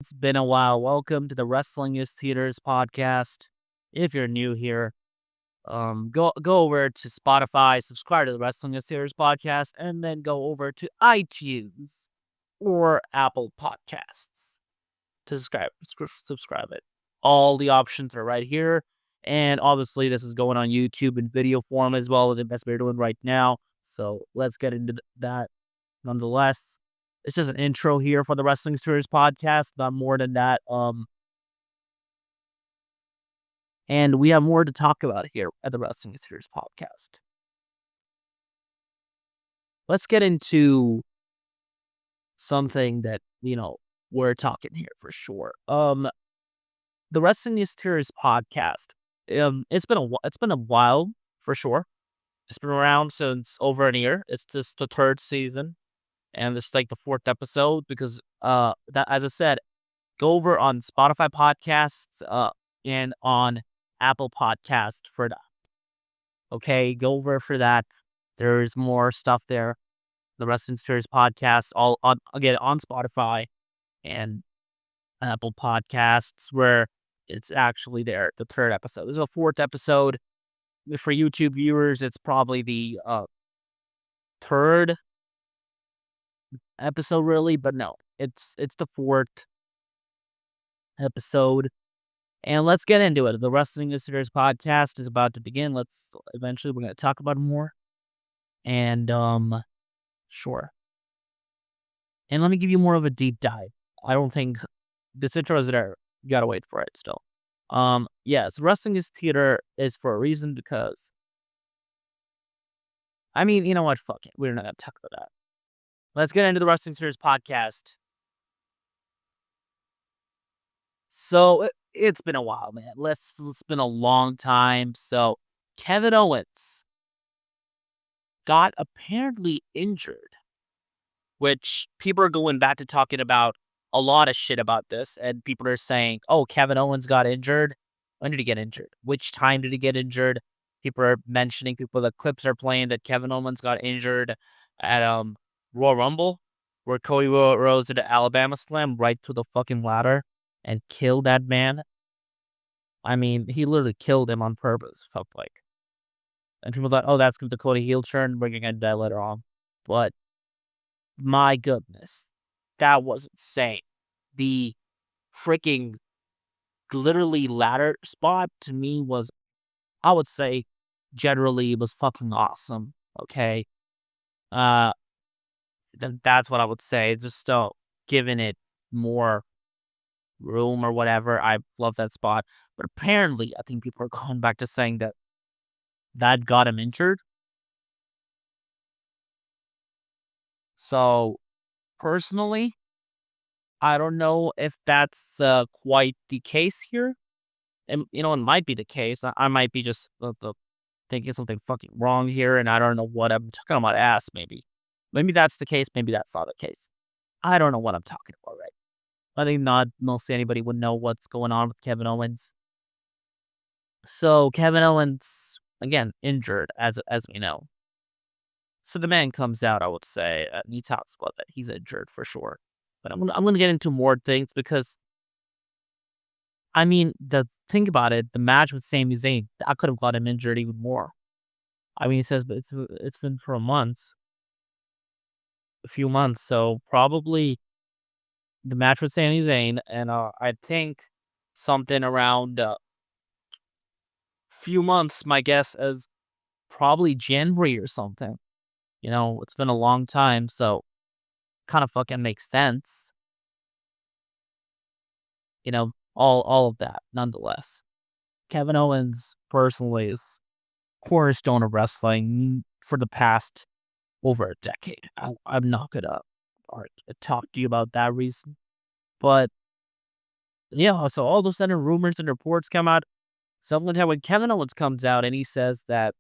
It's been a while. Welcome to the Wrestling is Theaters podcast. If you're new here, go over to Spotify, subscribe to the Wrestling is Theaters podcast, and then go over to iTunes or Apple Podcasts to subscribe it. All the options are right here, and obviously this is going on YouTube in video form as well. That's what we're doing right now. So let's get into that. Nonetheless, it's just an intro here for the Wrestling Series podcast, not more than that. And we have more to talk about here at the Wrestling Series podcast. Let's get into something that, we're talking here for sure. The Wrestling Series podcast. It's been a while for sure. It's been around since over a year. It's just the third season, and it's like the fourth episode because that, as I said, go over on Spotify podcasts and on Apple Podcast for that. Okay, go over for that. There's more stuff there. The Wrestling Series podcast, all on again on Spotify and Apple Podcasts, where it's actually there. The third episode. This is a fourth episode. For YouTube viewers, it's probably the third episode, really, but no, it's the fourth episode. And let's get into it. The Wrestling Visitors podcast is about to begin. We're going to talk about more. And, sure. And let me give you more of a deep dive. I don't think this intro is there. You gotta wait for it still. Yes, Wrestling is Theater is for a reason because, I mean, you know what? Fuck it. We're not going to talk about that. Let's get into the Wrestling Series podcast. So it's been a while, man. It's been a long time. So Kevin Owens got apparently injured, which people are going back to talking about a lot of shit about this, and people are saying, "Oh, Kevin Owens got injured. When did he get injured? Which time did he get injured?" People are mentioning the clips are playing that Kevin Owens got injured at Royal Rumble, where Cody Rhodes did an Alabama slam right to the fucking ladder and killed that man. I mean, he literally killed him on purpose, felt like. And people thought, oh, that's the Cody heel turn, bringing in that later on. But my goodness, that was insane. The freaking literally ladder spot to me was, I would say, generally was fucking awesome. Okay. Uh, that's what I would say. Just giving it more room or whatever. I love that spot. But apparently, I think people are going back to saying that got him injured. So, personally, I don't know if that's quite the case here. And, it might be the case. I might be just thinking something fucking wrong here, and I don't know what I'm talking about ass, maybe. Maybe that's the case. Maybe that's not the case. I don't know what I'm talking about, right? I think not mostly anybody would know what's going on with Kevin Owens. So, Kevin Owens, again, injured, as we know. So the man comes out, I would say, and he talks about that. He's injured for sure. But I'm gonna get into more things because, I mean, think about it, the match with Sami Zayn, I could have got him injured even more. I mean, he says, but it's been for a few months, so probably the match with Sami Zayn, and I think something around few months. My guess is probably January or something. It's been a long time, so kind of fucking makes sense. All of that, nonetheless. Kevin Owens personally is cornerstone of wrestling for the past over a decade. I'm not gonna talk to you about that reason, but yeah. So all of a sudden, rumors and reports come out. Something when Kevin Owens comes out and he says that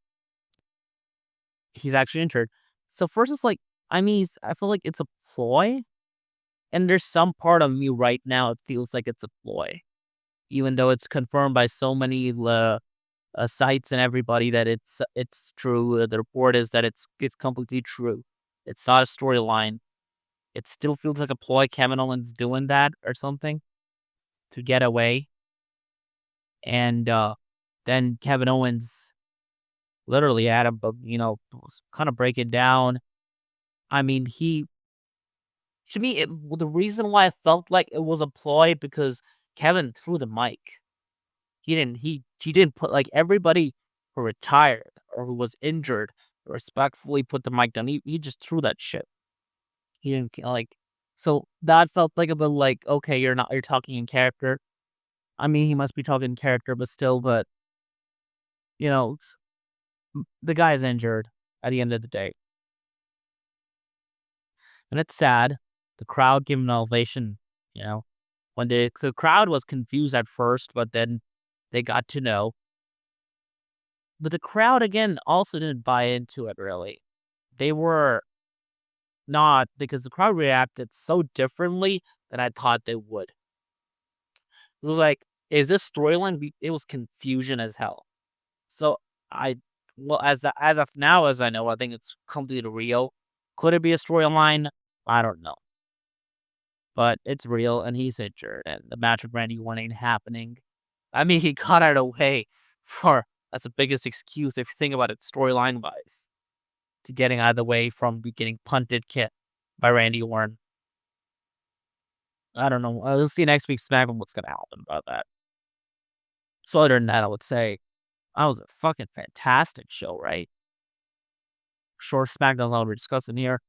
he's actually injured. So first, it's like, I mean, I feel like it's a ploy, and there's some part of me right now it feels like it's a ploy, even though it's confirmed by so many sites and everybody that it's true. The report is that it's completely true. It's not a storyline. It still feels like a ploy. Kevin Owens doing that or something. to get away, and then Kevin Owens literally had him, was kind of breaking down. I mean, he to me, the reason why I felt like it was a ploy because Kevin threw the mic. He didn't put like everybody who retired or who was injured respectfully put the mic down. He just threw that shit. He didn't like so that felt like a bit like, okay, you're talking in character. I mean, he must be talking in character, but still, but you know, the guy is injured at the end of the day. And it's sad. The crowd gave him an ovation, you know. When the crowd was confused at first, but then they got to know. But the crowd again also didn't buy into it really. They were not because the crowd reacted so differently than I thought they would. It was like, is this storyline? It was confusion as hell. So I, well, as of now, as I know, I think it's completely real. Could it be a storyline? I don't know, but it's real, and he's injured, and the match with Randy Orton ain't happening. I mean, he got out of the way for that's the biggest excuse if you think about it storyline wise to getting out of the way from getting punted kit by Randy Orton. I don't know. We'll see next week's SmackDown what's gonna happen about that. So other than that, I would say that was a fucking fantastic show, right? Short SmackDown's all we're discussing here.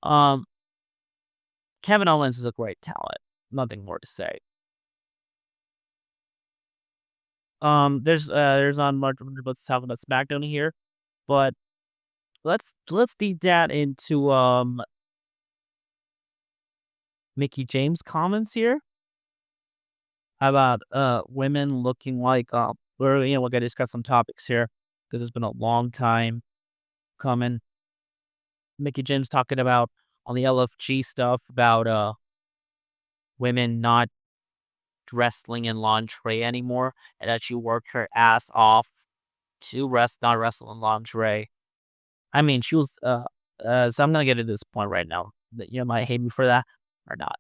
Um, Kevin Owens is a great talent. Nothing more to say. There's on March let's talk about SmackDown here, but let's deep that into Mickey James comments here about women looking like we're gonna discuss some topics here because it's been a long time coming. Mickey James talking about on the LFG stuff about women not wrestling in lingerie anymore and that she worked her ass off to not wrestle in lingerie. I mean, she was so I'm gonna get to this point right now. That you might hate me for that or not.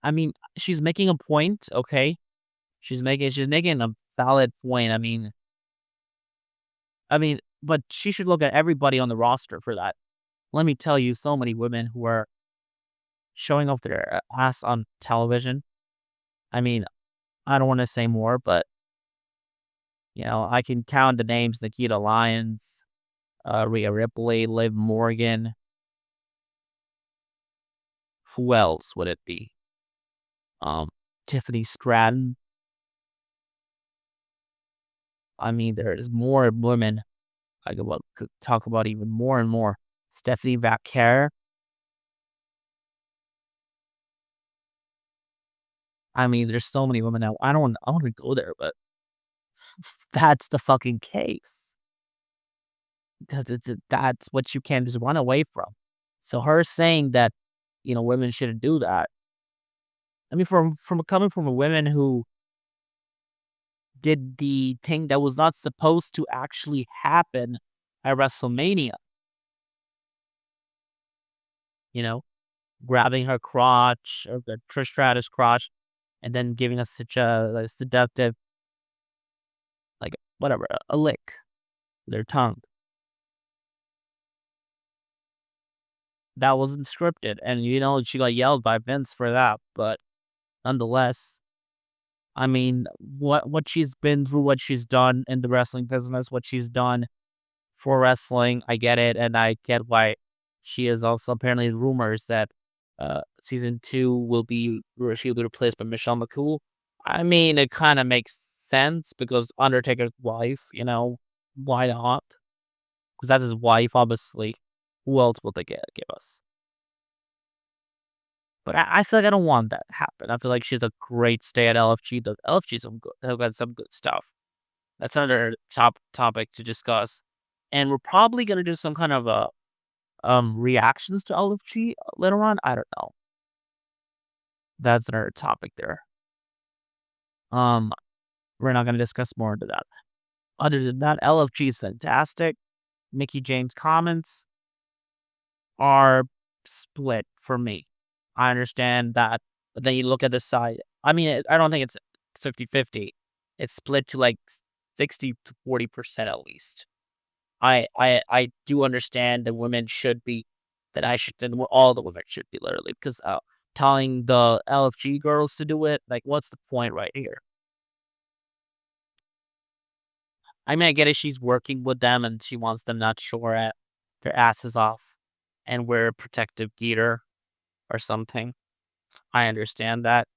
I mean, she's making a point, okay? She's making a valid point. I mean, but she should look at everybody on the roster for that. Let me tell you, so many women who are showing off their ass on television. I mean, I don't want to say more, but I can count the names: Nikita Lyons, Rhea Ripley, Liv Morgan. Who else would it be? Tiffany Stratton. I mean, there's more women could talk about even more and more. Stephanie Vaquer. I mean, there's so many women now. I want to go there, but that's the fucking case. That's what you can't just run away from. So her saying that, women shouldn't do that. I mean, from coming from a woman who did the thing that was not supposed to actually happen at WrestleMania, you know, grabbing her crotch or the Trish Stratus crotch, and then giving us such a like, seductive, like whatever, a lick with their tongue. That wasn't scripted, and she got yelled by Vince for that. But nonetheless, I mean, what she's been through, what she's done in the wrestling business, what she's done for wrestling, I get it, and I get why she is also apparently rumors that season 2 will be where she'll be replaced by Michelle McCool. I mean, it kind of makes sense because Undertaker's wife, why not? Because that's his wife, obviously. Who else will they give us? But I feel like I don't want that to happen. I feel like she's a great stay at LFG. The LFG's some good. They've got some good stuff. That's another topic to discuss, and we're probably gonna do some kind of reactions to LFG later on. I don't know. That's another topic there. Um, we're not gonna discuss more into that. Other than that, LFG is fantastic. Mickey James comments are split for me. I understand that, but then you look at the side. I mean, I don't think it's it's 50-50. It's split to like 60 to 40% at least. I do understand that women should be that I should that all the women should be literally because telling the LFG girls to do it, like what's the point right here? I mean, I get it. She's working with them and she wants them not to show their asses off and wear protective gear or something. I understand that.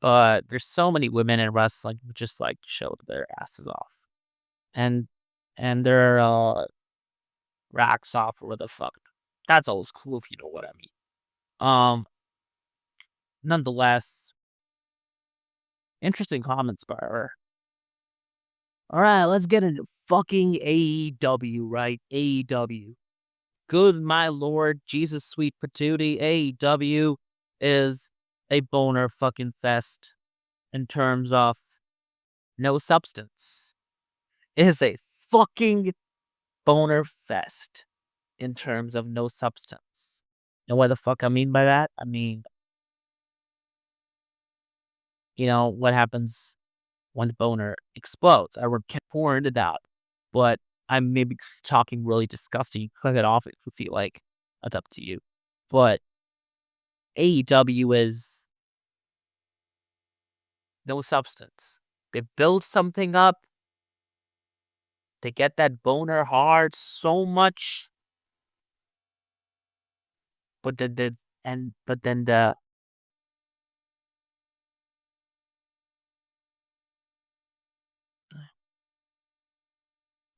But there's so many women in wrestling who just like show their asses off and their racks off or what the fuck. That's always cool if you know what I mean. Nonetheless, interesting comments by her. All right, let's get into fucking AEW, right? AEW. Good my lord, Jesus sweet patootie. AEW is a boner fucking fest in terms of no substance. It is a fucking boner fest in terms of no substance. You know what the fuck I mean by that? I mean, what happens when the boner explodes. I would get more into that, but I'm maybe talking really disgusting. Click it off if you feel like it's up to you. But AEW is no substance. They build something up. They get that boner hard so much, but then the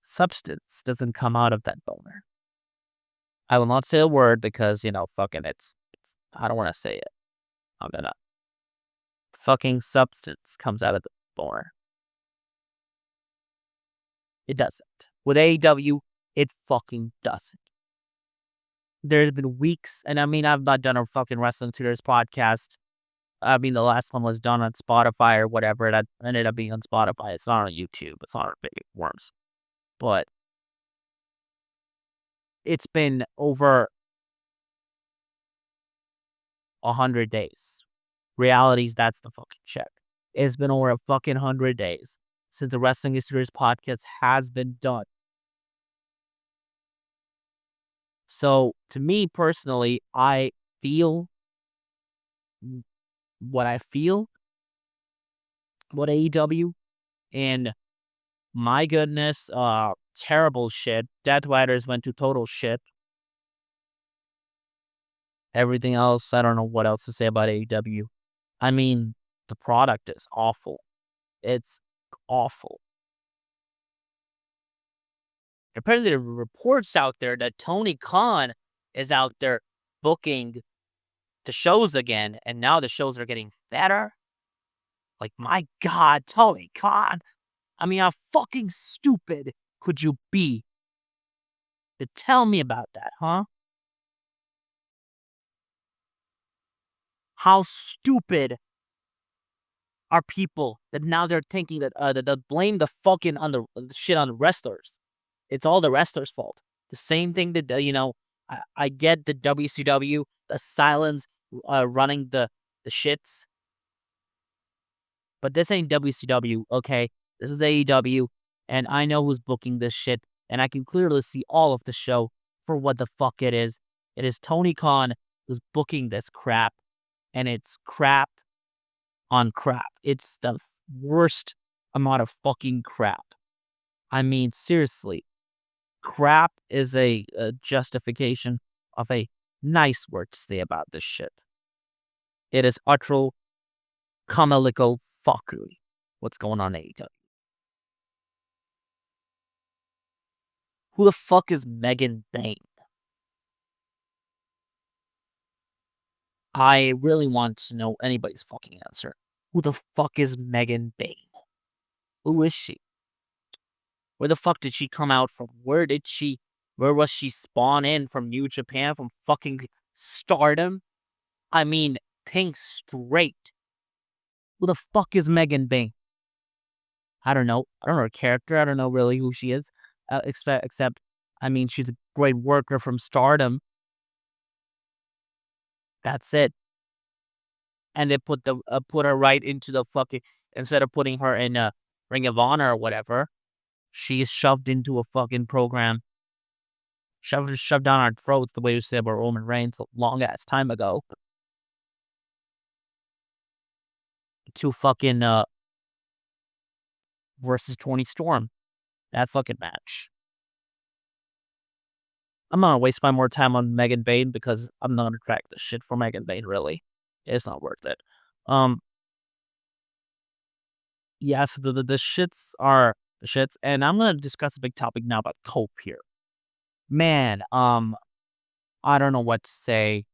substance doesn't come out of that boner. I will not say a word because fucking it's I don't want to say it. I'm gonna fucking substance comes out of the boner. It doesn't. With AEW, it fucking doesn't. There's been weeks, and I mean, I've not done a fucking Wrestling Tutors podcast. I mean, the last one was done on Spotify or whatever. That ended up being on Spotify. It's not on YouTube. It's not on big worms. But it's been over 100 days. Realities, that's the fucking check. It's been over a fucking 100 days since the Wrestling Tutors podcast has been done. So, to me personally, I feel what I feel about AEW, and my goodness, terrible shit. Death Riders went to total shit. Everything else, I don't know what else to say about AEW. I mean, the product is awful. It's awful. Apparently, there are reports out there that Tony Khan is out there booking the shows again, and now the shows are getting better. Like, my God, Tony Khan. I mean, how fucking stupid could you be to tell me about that, huh? How stupid are people that now they're thinking that blame the fucking on the shit on the wrestlers. It's all the wrestlers' fault. The same thing that I get the WCW, the silence running the shits, but this ain't WCW, okay? This is AEW, and I know who's booking this shit, and I can clearly see all of the show for what the fuck it is. It is Tony Khan who's booking this crap, and it's crap on crap. It's the worst amount of fucking crap. I mean, seriously, crap is a justification of a nice word to say about this shit. It is utter comical fuckery. What's going on AEW? Who the fuck is Megan Bayne? I really want to know anybody's fucking answer. Who the fuck is Megan Bayne? Who is she? Where the fuck did she come out from? Where was she spawn in from New Japan? From fucking Stardom? I mean, think straight. Who the fuck is Megan Bayne? I don't know. I don't know her character. I don't know really who she is. Except, I mean, she's a great worker from Stardom. That's it. And they put her right into the fucking Instead of putting her in a Ring of Honor or whatever, she's shoved into a fucking program, shoved down our throats the way we said about Roman Reigns a long ass time ago. To fucking versus Tony Storm. That fucking match. I'm not gonna waste my more time on Megan Bayne because I'm not gonna track the shit for Megan Bayne, really. It's not worth it. Um yes, the shits are the shits, and I'm gonna discuss a big topic now about cope here. Man, I don't know what to say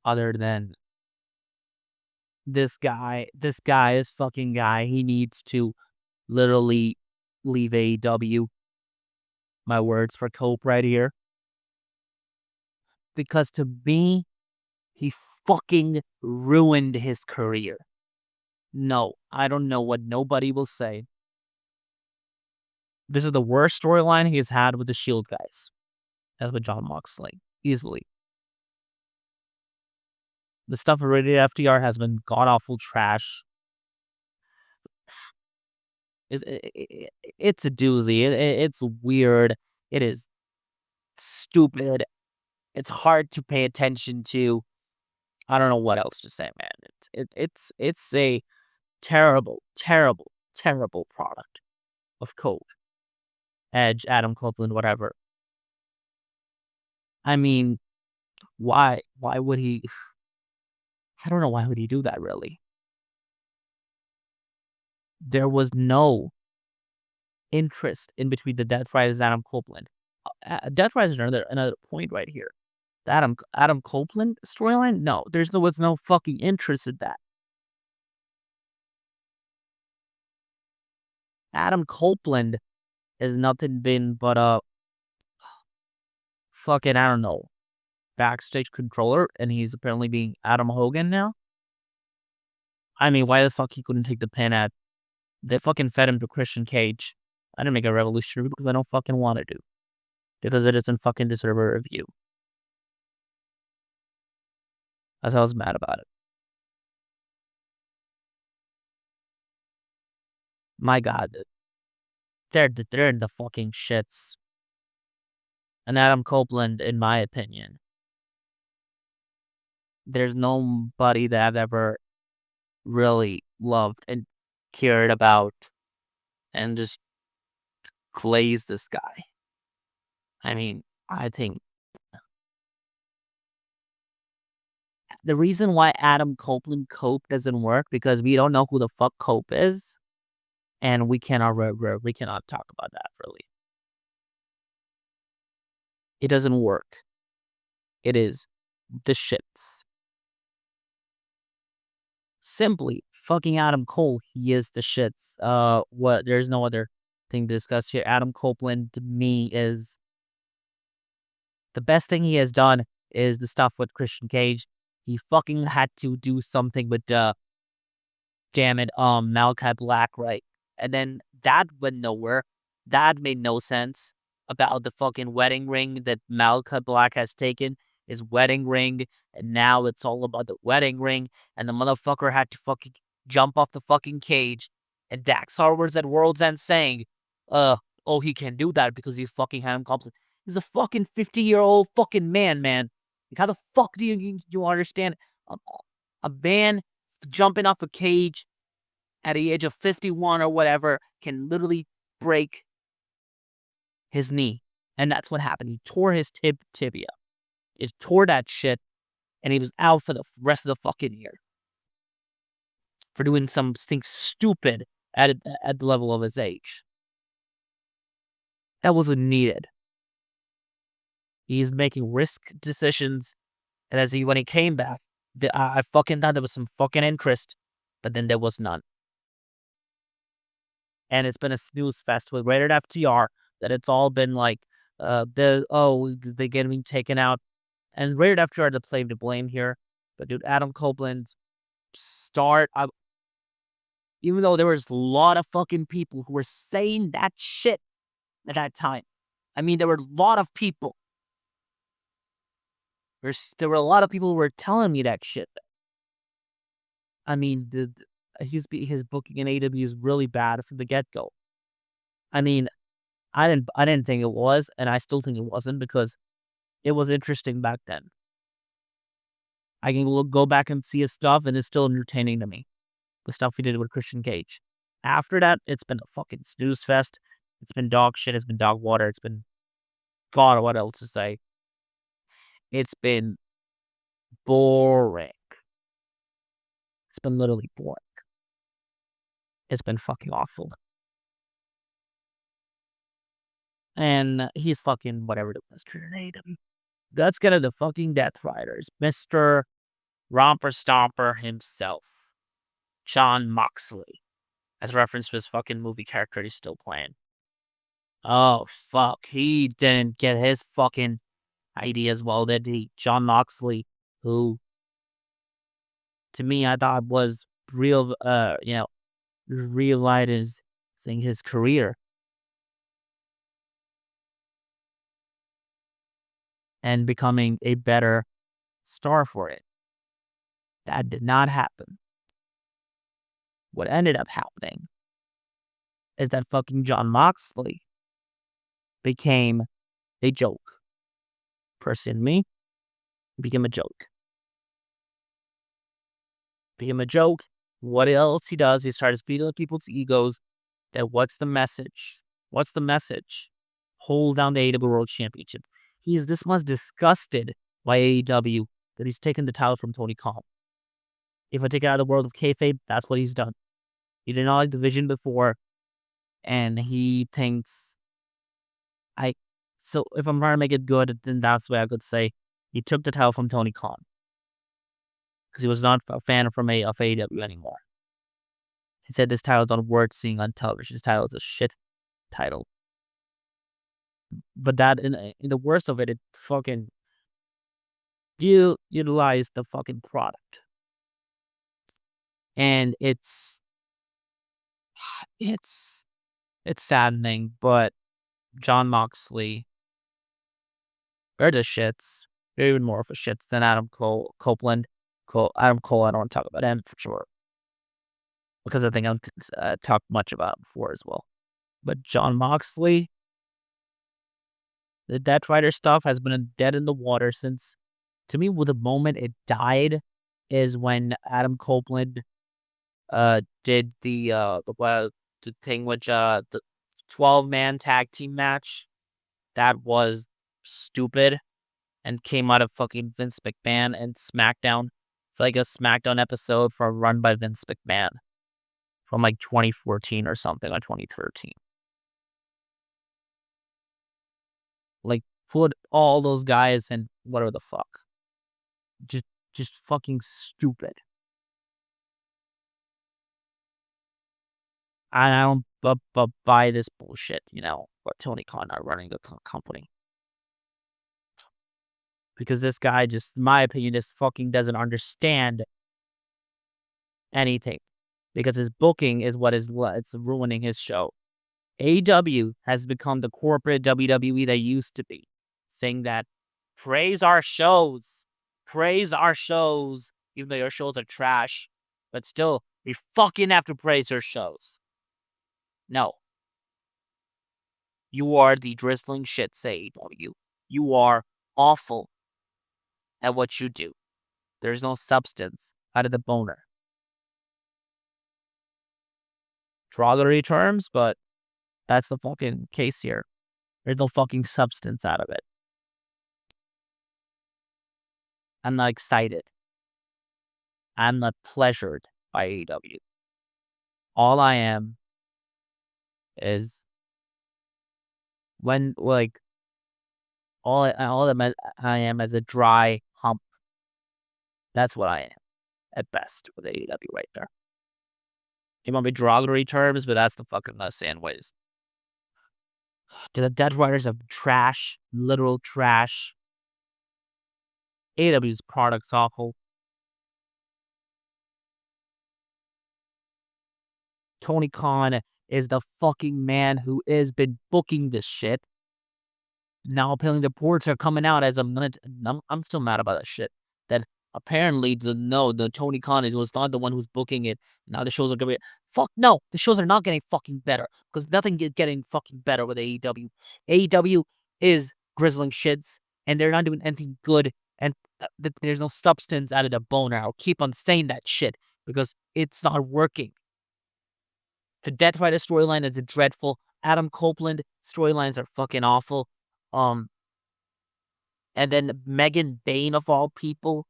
other than this fucking guy, he needs to literally leave AEW. My words for cope right here. Because to me, he fucking ruined his career. No, I don't know what nobody will say. This is the worst storyline he has had with the Shield guys. As with Jon Moxley. Easily. The stuff rated FTR has been god-awful trash. It's a doozy. It's weird. It is stupid. It's hard to pay attention to. I don't know what else to say, man. It's a terrible, terrible, terrible product of Cope, Edge, Adam Copeland, whatever. I mean, why? Why would he? I don't know why would he do that. Really, there was no interest in between the Death Riders and Adam Copeland. Death Riders is another point right here. The Adam Copeland storyline? No, was no fucking interest in that. Adam Copeland has nothing been but a fucking, I don't know, backstage controller, and he's apparently being Adam Hogan now. I mean, why the fuck he couldn't take the pin at? They fucking fed him to Christian Cage. I didn't make a revolutionary because I don't fucking want to do. Because it doesn't fucking deserve a review. That's how I was mad about it. My God, they're in the fucking shits. And Adam Copeland, in my opinion, there's nobody that I've ever really loved and cared about and just glazed this guy. I mean, I think the reason why Adam Copeland Cope doesn't work because we don't know who the fuck Cope is, and we cannot talk about that really. It doesn't work. It is the shits. Simply fucking Adam Cole, he is the shits. What? There's no other thing to discuss here. Adam Copeland to me is the best thing he has done is the stuff with Christian Cage. He fucking had to do something with damn it, Malachi Black, right? And then that went nowhere. That made no sense about the fucking wedding ring that Malachi Black has taken, his wedding ring, and now it's all about the wedding ring, and the motherfucker had to fucking jump off the fucking cage, and Dax Harwood's at World's End saying, oh, he can do that because he's fucking had him complete. He's a fucking 50-year-old fucking man. Like, how the fuck do you understand a man jumping off a cage at the age of 51 or whatever can literally break his knee? And that's what happened. He tore his tibia. He tore that shit, and he was out for the rest of the fucking year for doing something stupid at the level of his age. That wasn't needed. He's making risk decisions, and when he came back, I fucking thought there was some fucking interest, but then there was none. And it's been a snooze fest with rated FTR that it's all been like, they're getting taken out. And rated FTR to blame here. But dude, Adam Copeland, even though there was a lot of fucking people who were saying that shit at that time. I mean, there were a lot of people. There were a lot of people who were telling me that shit. I mean, his booking in AEW is really bad from the get go. I mean, I didn't think it was, and I still think it wasn't because it was interesting back then. I can go back and see his stuff, and it's still entertaining to me. The stuff he did with Christian Cage. After that, it's been a fucking snooze fest. It's been dog shit. It's been dog water. It's been God. What else to say? It's been boring. It's been literally boring. It's been fucking awful. And he's fucking whatever the best AEW. Let's get into the fucking Death Riders. Mr. Romper Stomper himself. Jon Moxley. As a reference to his fucking movie character he's still playing. Oh, fuck. He didn't get his fucking idea as well, did he? Jon Moxley, who, to me, I thought was realizing his career and becoming a better star for it. That did not happen. What ended up happening is that fucking Jon Moxley became a joke. Person me became a joke. Became a joke. What else he does, he starts feeding people's egos that what's the message? What's the message? Hold down the AEW World Championship. He's this much disgusted by AEW that he's taken the title from Tony Khan. If I take it out of the world of kayfabe, that's what he's done. He did not like the vision before, and he thinks so if I'm trying to make it good, then that's what I could say. He took the title from Tony Khan. Because he was not a fan of AEW anymore. He said this title don't worth seeing on television. This title is a shit title. But that, in the worst of it, it fucking utilized the fucking product. And it's saddening, but Jon Moxley, they're the shits. They're even more of a shits than Adam Copeland. Adam Cole, I don't want to talk about him for sure. Because I think I've talked much about him before as well. But Jon Moxley, the Death Rider stuff has been dead in the water since, to me, with the moment it died is when Adam Copeland did the thing with the 12-man tag team match. That was stupid and came out of fucking Vince McMahon and SmackDown. It's like a SmackDown episode run by Vince McMahon from like 2014 or something, or 2013. Like, put all those guys in whatever the fuck. Just fucking stupid. I don't buy this bullshit, but Tony Khan not running the company. Because this guy just, in my opinion, just fucking doesn't understand anything. Because his booking is it's ruining his show. AEW has become the corporate WWE they used to be. Saying that, praise our shows, even though your shows are trash. But still, we fucking have to praise your shows. No. You are the drizzling shit, say AEW. You are awful at what you do. There's no substance out of the boner. Derogatory terms, but that's the fucking case here. There's no fucking substance out of it. I'm not excited. I'm not pleasured by AEW. All I am is all I am is a dry hump. That's what I am at best with AEW right there. It might be derogatory terms, but that's the fucking sand ways. The Death Riders of trash, literal trash. AEW's product's awful. Tony Khan is the fucking man who has been booking this shit. Now apparently the reports are coming out as I'm still mad about that shit. That apparently the Tony Khan was not the one who's booking it. Now the shows are gonna be fuck no, the shows are not getting fucking better because nothing is getting fucking better with AEW. AEW is grizzling shits and they're not doing anything good and there's no substance out of the boner. I'll keep on saying that shit because it's not working. The Death Rider storyline is dreadful. Adam Copeland storylines are fucking awful. And then Megan Bain of all people.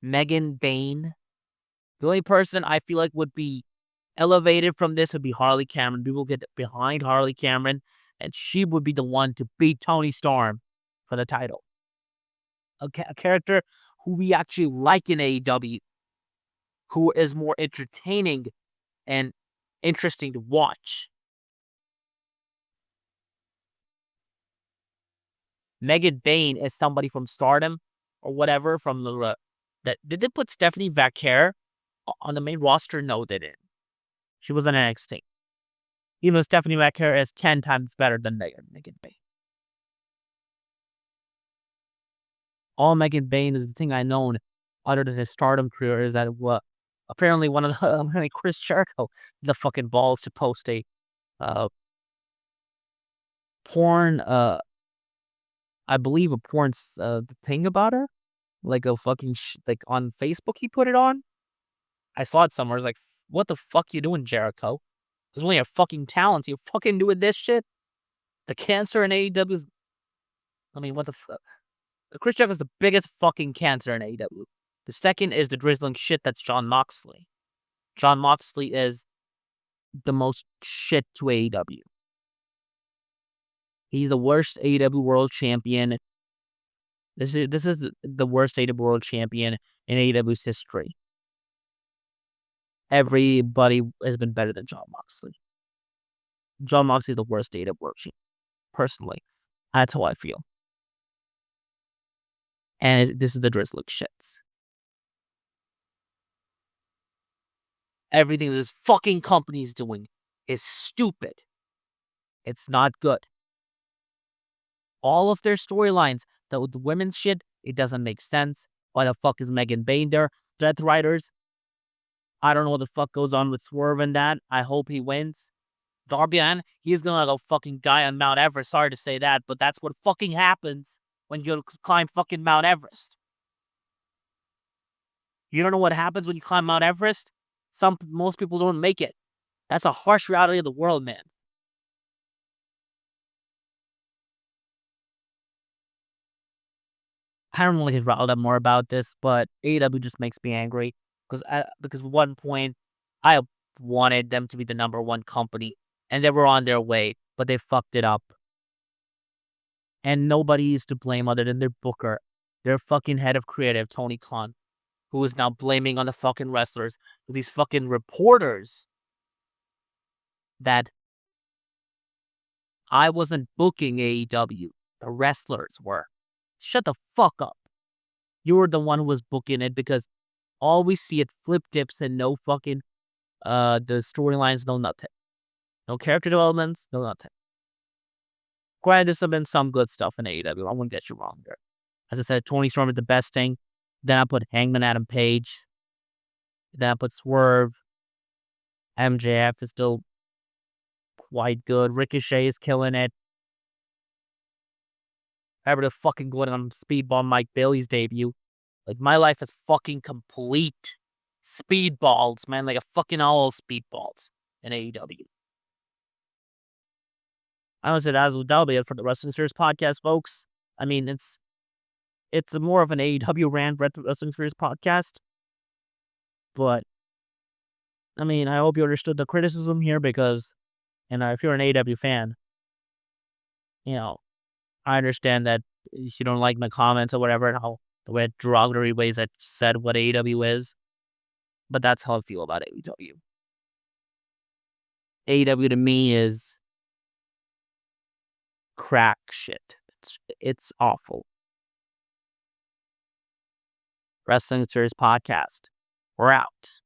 Megan Bain. The only person I feel like would be elevated from this would be Harley Cameron. People get behind Harley Cameron, and she would be the one to beat Tony Storm for the title. A character who we actually like in AEW, who is more entertaining and interesting to watch. Megan Bain is somebody from Stardom or whatever from the that did they put Stephanie Vaquer on the main roster? No, they didn't. She was on NXT. Even though Stephanie Vaquer is 10 times better than Megan Bain. All Megan Bain is the thing I know other than his Stardom career is that apparently one of the Chris Jericho the fucking balls to post a porn I believe a porn thing about her, like a fucking like on Facebook he put it on. I saw it somewhere. I was like, what the fuck you doing, Jericho? There's only your fucking talents. You fucking doing this shit. The cancer in AEW is. I mean, what the fuck? Chris Jericho is the biggest fucking cancer in AEW. The second is the drizzling shit that's Jon Moxley. Jon Moxley is the most shit to AEW. He's the worst AEW World Champion. This is the worst AEW World Champion in AEW's history. Everybody has been better than Jon Moxley. Jon Moxley is the worst AEW World Champion. Personally, that's how I feel. And this is the drizzling shits. Everything this fucking company is doing is stupid. It's not good. All of their storylines, the women's shit, it doesn't make sense. Why the fuck is Megan Bain there? Death Riders, I don't know what the fuck goes on with Swerve and that. I hope he wins. Darby Allin, he's gonna go fucking die on Mount Everest. Sorry to say that, but that's what fucking happens when you climb fucking Mount Everest. You don't know what happens when you climb Mount Everest? Most people don't make it. That's a harsh reality of the world, man. I don't really riled up more about this, but AEW just makes me angry because at one point I wanted them to be the number one company, and they were on their way, but they fucked it up. And nobody is to blame other than their booker, their fucking head of creative, Tony Khan, who is now blaming on the fucking wrestlers, these fucking reporters that I wasn't booking AEW. The wrestlers were. Shut the fuck up. You were the one who was booking it because all we see it flip dips and no fucking the storylines, no nothing. No character developments, no nothing. Granted, there's been some good stuff in AEW. I won't get you wrong there. As I said, Tony Storm is the best thing. Then I put Hangman Adam Page. Then I put Swerve. MJF is still quite good. Ricochet is killing it. Ever the fucking going on Speedball Mike Bailey's debut. Like, my life is fucking complete. Speedballs, man. Like a fucking all speedballs in AEW. I would say that'll be it for the Wrestling Series podcast, folks. I mean, it's more of an AEW Wrestling Series podcast. But, I mean, I hope you understood the criticism here because, if you're an AEW fan, I understand that if you don't like my comments or whatever, and how the way derogatory ways I said what AEW is, but that's how I feel about AEW. AEW to me is crack shit. It's awful. Wrestling Series podcast. We're out.